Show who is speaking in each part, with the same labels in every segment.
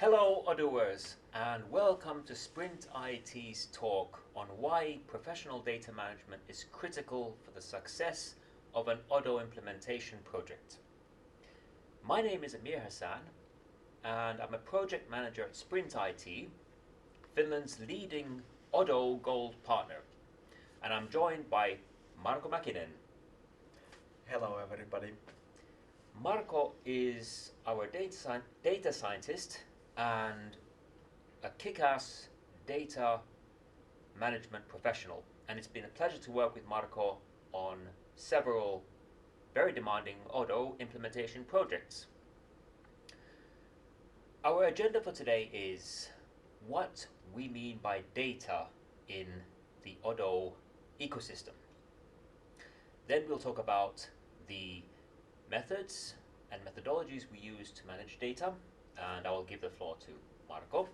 Speaker 1: Hello Odooers and welcome to SprintIT's talk on why professional data management is critical for the success of an Odoo implementation project. My name is Amir Hassan and I'm a project manager at SprintIT, Finland's leading Odoo Gold partner. And I'm joined by Marko Mäkinen.
Speaker 2: Hello everybody.
Speaker 1: Marko is our data scientist and a kick-ass data management professional, and it's been a pleasure to work with Marko on several very demanding Odoo implementation projects. Our agenda for today is what we mean by data in the Odoo ecosystem. Then we'll talk about the methods and methodologies we use to manage data, and I will give the floor to Marko.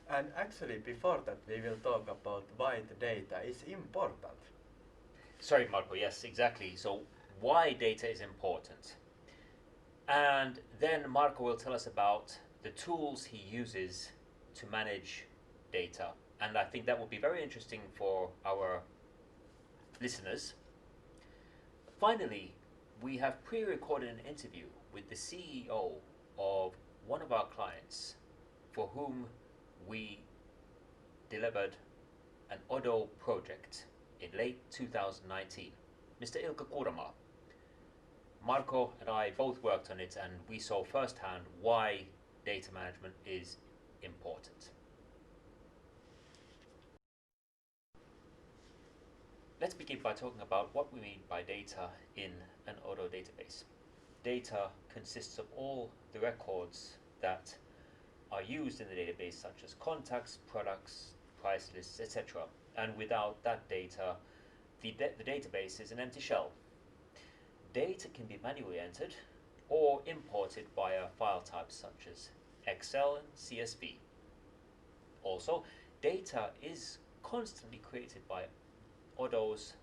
Speaker 2: And actually before that we will talk about why the data is important.
Speaker 1: Sorry Marko, yes, exactly. So why data is important. And then Marko will tell us about the tools he uses to manage data. And I think that will be very interesting for our listeners. Finally, we have pre-recorded an interview with the CEO of one of our clients for whom we delivered an Odoo project in late 2019, Mr. Ilkka Kuuramaa. Marko and I both worked on it and we saw firsthand why data management is important. Let's begin by talking about what we mean by data in an Odoo database. Data consists of all the records that are used in the database, such as contacts, products, price lists, etc. And without that data, the database is an empty shell. Data can be manually entered or imported via file types such as Excel and CSV. Also, data is constantly created by Odoo's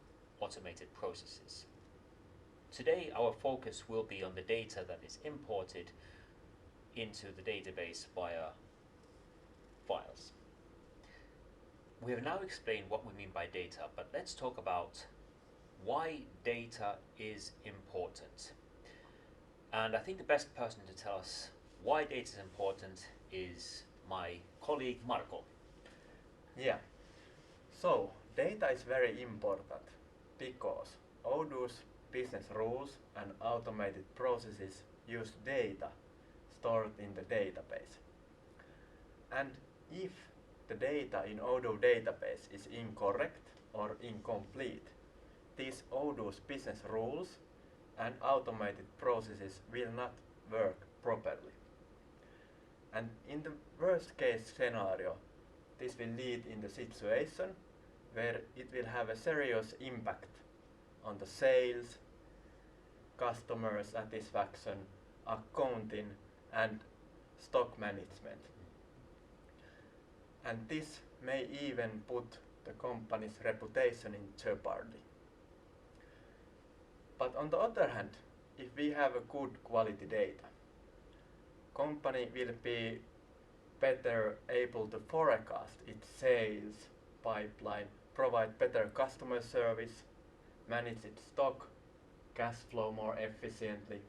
Speaker 1: automated processes. Today our focus will be on the data that is imported into the database via files. We have now explained what we mean by data, but let's talk about why data is important. And I think the best person to tell us why data is important is my colleague Marko.
Speaker 2: Yeah. So data is very important because Odoo's business rules and automated processes use data stored in the database. And if the data in Odoo database is incorrect or incomplete, these Odoo's business rules and automated processes will not work properly. And in the worst case scenario, this will lead in the situation where it will have a serious impact on the sales, customer satisfaction, accounting and stock management. And this may even put the company's reputation in jeopardy. But on the other hand, if we have a good quality data, company will be better able to forecast its sales pipeline, provide better customer service, manage its stock, cash flow more efficiently,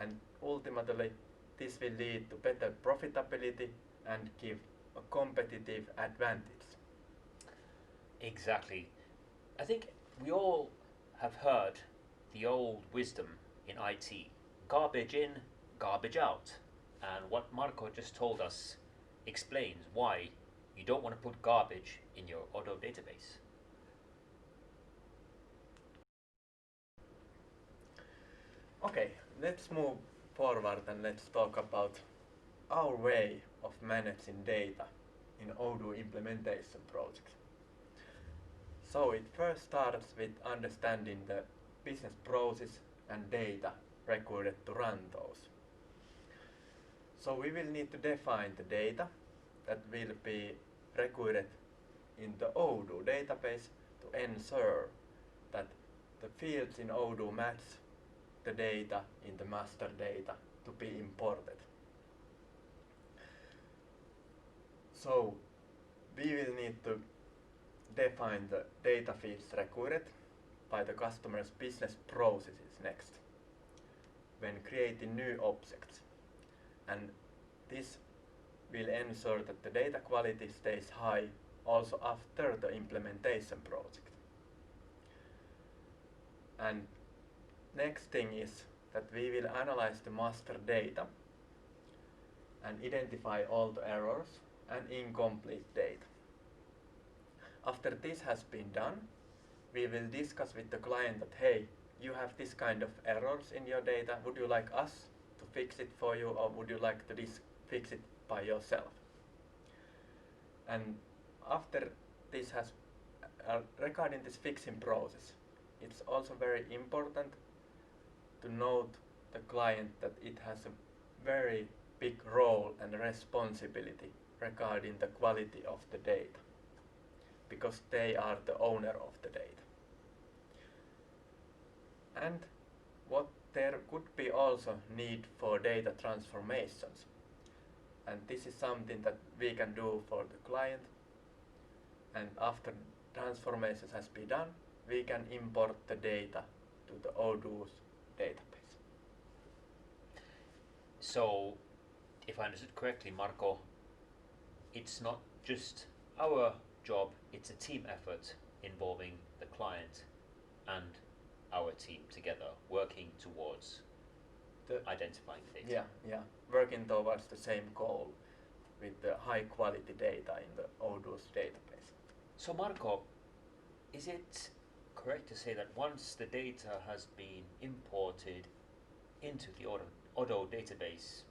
Speaker 2: and ultimately this will lead to better profitability and give a competitive advantage.
Speaker 1: Exactly. I think we all have heard the old wisdom in IT, garbage in, garbage out. And what Marko just told us explains why you don't want to put garbage in your Odoo database.
Speaker 2: Okay, let's move forward and let's talk about our way of managing data in Odoo implementation projects. So it first starts with understanding the business process and data required to run those. So we will need to define the data that will be required in the Odoo database to ensure that the fields in Odoo match the data in the master data to be imported. So we will need to define the data feeds required by the customer's business processes next when creating new objects, and this will ensure that the data quality stays high also after the implementation project. And next thing is that we will analyze the master data and identify all the errors and incomplete data. After this has been done, we will discuss with the client that, hey, you have this kind of errors in your data, would you like us to fix it for you, or would you like to fix it by yourself? And after this has, regarding this fixing process, it's also very important to note the client that it has a very big role and responsibility regarding the quality of the data, because they are the owner of the data. And what there could be also need for data transformations, and this is something that we can do for the client, and after transformations has been done, we can import the data to the Odoo's database.
Speaker 1: So, if I understood correctly, Marko, it's not just our job, it's a team effort involving the client and our team together, working towards identifying the data.
Speaker 2: Yeah, working towards the same goal with the high quality data in the Odoo's database.
Speaker 1: So Marko, is it correct to say that once the data has been imported into the Odoo database,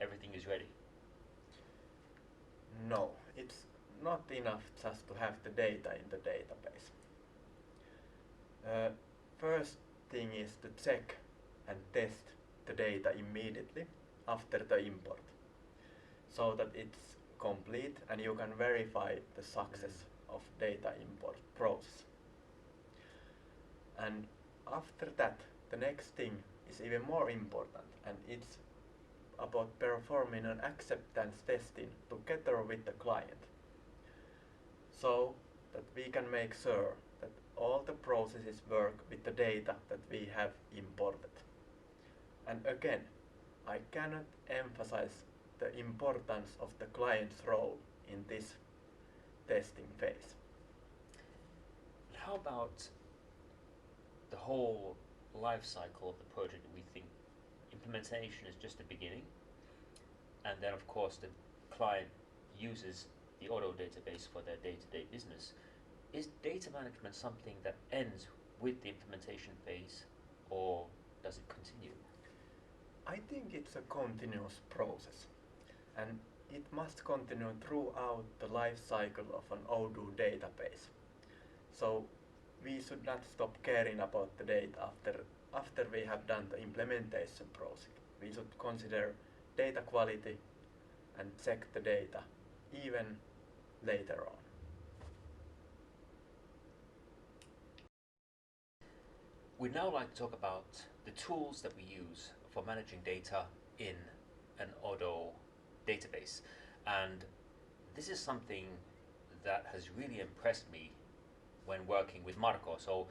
Speaker 1: everything is ready?
Speaker 2: No, it's not enough just to have the data in the database. First thing is to check and test the data immediately after the import, so that it's complete and you can verify the success of data import process. And after that, the next thing is even more important, and it's about performing an acceptance testing together with the client, so that we can make sure that all the processes work with the data that we have imported. And again, I cannot emphasize the importance of the client's role in this testing phase.
Speaker 1: How about the whole life cycle of the project? We think implementation is just the beginning, and then of course the client uses the Odoo database for their day-to-day business. Is data management something that ends with the implementation phase, or does it continue?
Speaker 2: I think it's a continuous process, and it must continue throughout the life cycle of an Odoo database. So we should not stop caring about the data after we have done the implementation process. We should consider data quality and check the data even later on.
Speaker 1: We'd now like to talk about the tools that we use for managing data in an Odoo database. And this is something that has really impressed me when working with Marko. So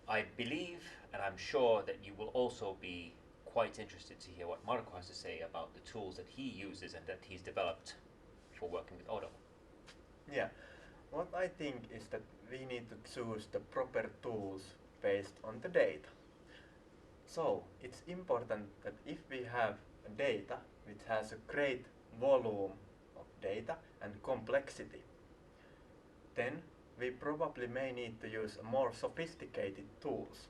Speaker 1: I believe, and I'm sure that you will also be quite interested to hear what Marko has to say about the tools that he uses and that he's developed for working with Odoo.
Speaker 2: Yeah, what I think is that we need to choose the proper tools based on the data. So it's important that if we have data which has a great volume of data and complexity, then we probably may need to use more sophisticated tools.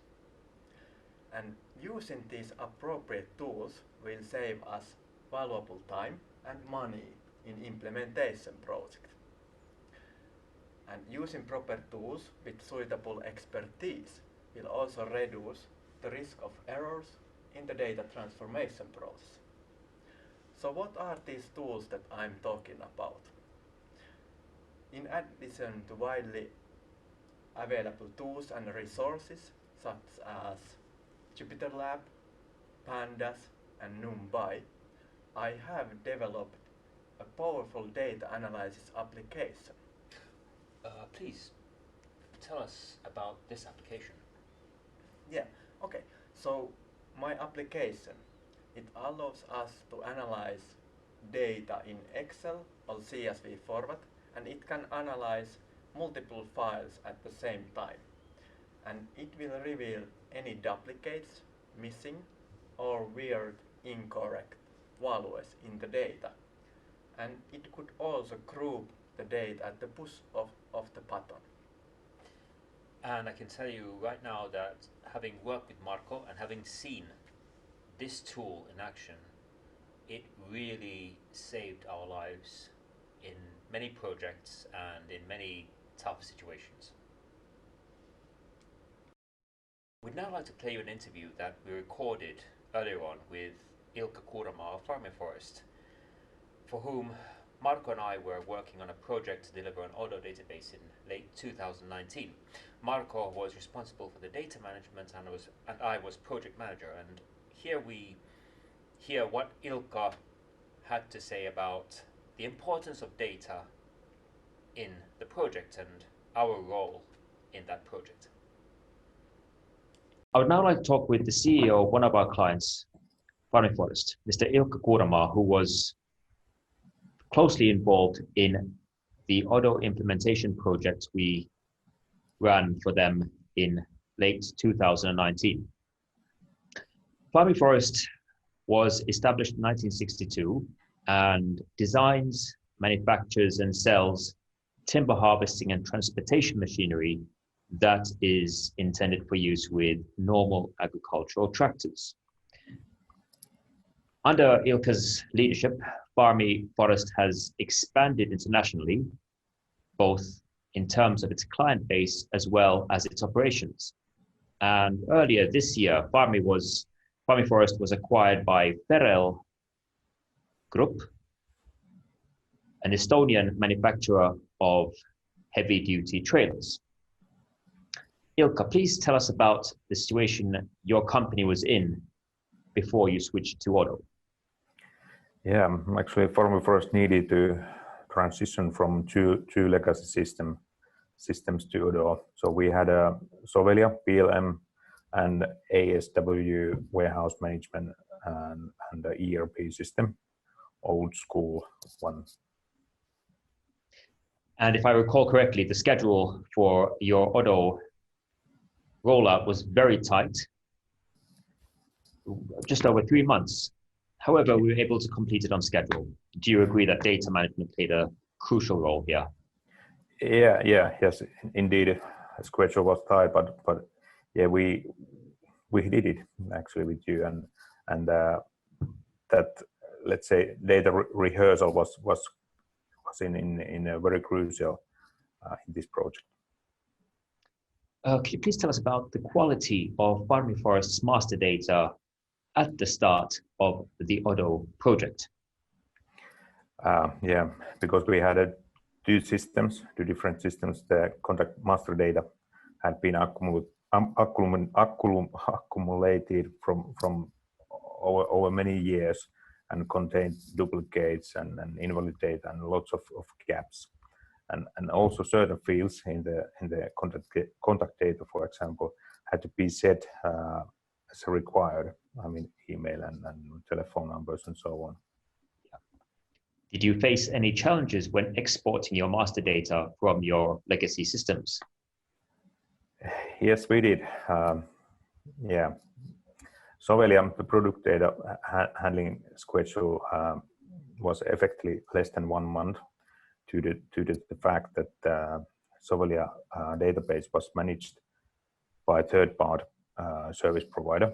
Speaker 2: And using these appropriate tools will save us valuable time and money in implementation project. And using proper tools with suitable expertise will also reduce the risk of errors in the data transformation process. So what are these tools that I'm talking about? In addition to widely available tools and resources such as JupyterLab, Pandas and NumPy, I have developed a powerful data analysis application.
Speaker 1: Please tell us about this application.
Speaker 2: Yeah, okay. So my application, it allows us to analyze data in Excel or CSV format, and it can analyze multiple files at the same time. And it will reveal any duplicates, missing, or weird, incorrect values in the data. And it could also group the data at the push of the button.
Speaker 1: And I can tell you right now that having worked with Marko and having seen this tool in action, it really saved our lives in many projects and in many tough situations. We'd now like to play you an interview that we recorded earlier on with Ilkka Kuuramaa of Farmi Forest, for whom Marko and I were working on a project to deliver an Odoo database in late 2019. Marko was responsible for the data management and I was project manager, and here we hear what Ilkka had to say about the importance of data in the project and our role in that project.
Speaker 3: I would now like to talk with the CEO of one of our clients, Farmi Forest, Mr. Ilkka Kuuramaa, who was closely involved in the Odoo implementation project we ran for them in late 2019. Farmi Forest was established in 1962 and designs, manufactures and sells timber harvesting and transportation machinery that is intended for use with normal agricultural tractors. Under Ilkka's leadership, Farmi Forest has expanded internationally, both in terms of its client base as well as its operations. And earlier this year, Farmi Forest was acquired by Ferel Group, an Estonian manufacturer of heavy-duty trailers. Ilkka, please tell us about the situation your company was in before you switched to Odoo.
Speaker 4: Yeah, actually Farmi Forest needed to transition from two legacy systems to Odoo. So we had a Sovelia, PLM, and ASW warehouse management and the ERP system, old school one.
Speaker 3: And if I recall correctly, the schedule for your Odoo rollout was very tight, just over 3 months. However, we were able to complete it on schedule. Do you agree that data management played a crucial role here?
Speaker 4: Yes, indeed. The schedule was tight, but yeah, we did it actually with you, and that, let's say, data rehearsal was in a very crucial in this project.
Speaker 3: Could you please tell us about the quality of Farmi Forest's master data at the start of the Odoo project?
Speaker 4: Yeah, because we had two different systems. The contact master data had been accumulated from over many years and contained duplicates and invalid data and lots of gaps. And also certain fields in the contact data, for example, had to be set as required. I mean, email and telephone numbers and so on.
Speaker 3: Did you face any challenges when exporting your master data from your legacy systems?
Speaker 4: Yes, we did. Yeah. Sovelia, the product data handling schedule was effectively less than 1 month due to the fact that Sovelia database was managed by a third-party service provider,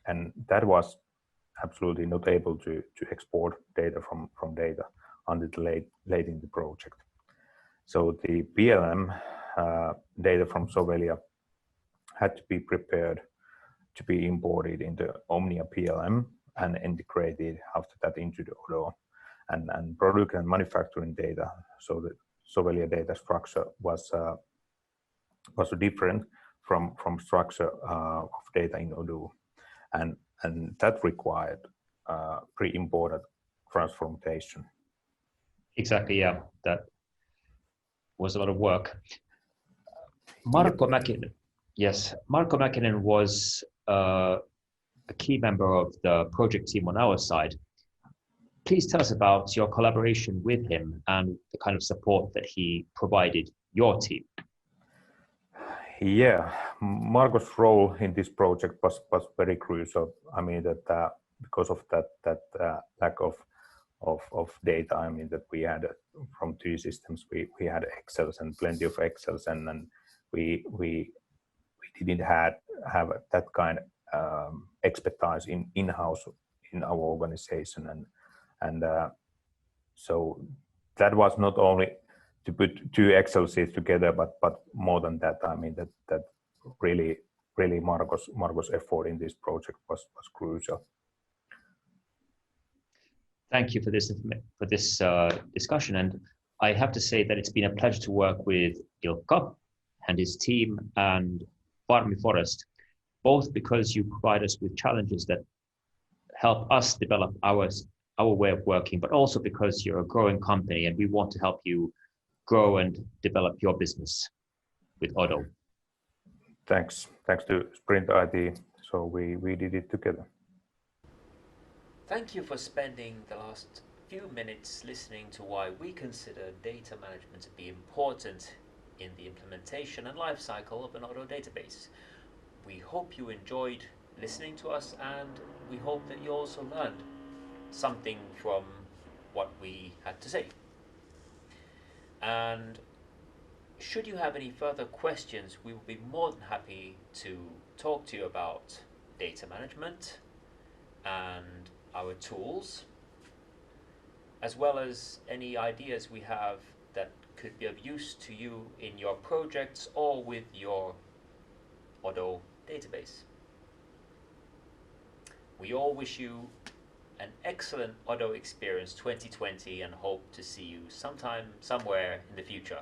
Speaker 4: and that was absolutely not able to export data from data until late in the project. So the PLM data from Sovelia had to be prepared to be imported into Omnia PLM and integrated after that into the Odoo. And product and manufacturing data, so the Sovelia data structure was different from structure of data in Odoo, and that required pretty important transformation.
Speaker 3: Exactly, yeah. That was a lot of work.
Speaker 4: Yep.
Speaker 3: Marko Mäkinen, yes, Marko Mäkinen was a key member of the project team on our side. Please tell us about your collaboration with him and the kind of support that he provided your team.
Speaker 4: Yeah, Marko's role in this project was very crucial. I mean that because of that lack of data. I mean that we had from two systems we had Excels and plenty of Excels and we didn't have that kind of expertise in-house in our organization and so that was not only to put two Excel sheets together, but more than that. I mean that really Marko's effort in this project was crucial.
Speaker 3: Thank you for this discussion, and I have to say that it's been a pleasure to work with Ilkka and his team and Farmi Forest, both because you provide us with challenges that help us develop our way of working, but also because you're a growing company and we want to help you grow and develop your business with Odoo.
Speaker 4: Thanks to SprintIT. So we did it together.
Speaker 1: Thank you for spending the last few minutes listening to why we consider data management to be important in the implementation and lifecycle of an Odoo database. We hope you enjoyed listening to us, and we hope that you also learned something from what we had to say. And should you have any further questions, we will be more than happy to talk to you about data management and our tools, as well as any ideas we have that could be of use to you in your projects or with your Odoo database. We all wish you an excellent Odoo Experience 2020 and hope to see you sometime, somewhere in the future.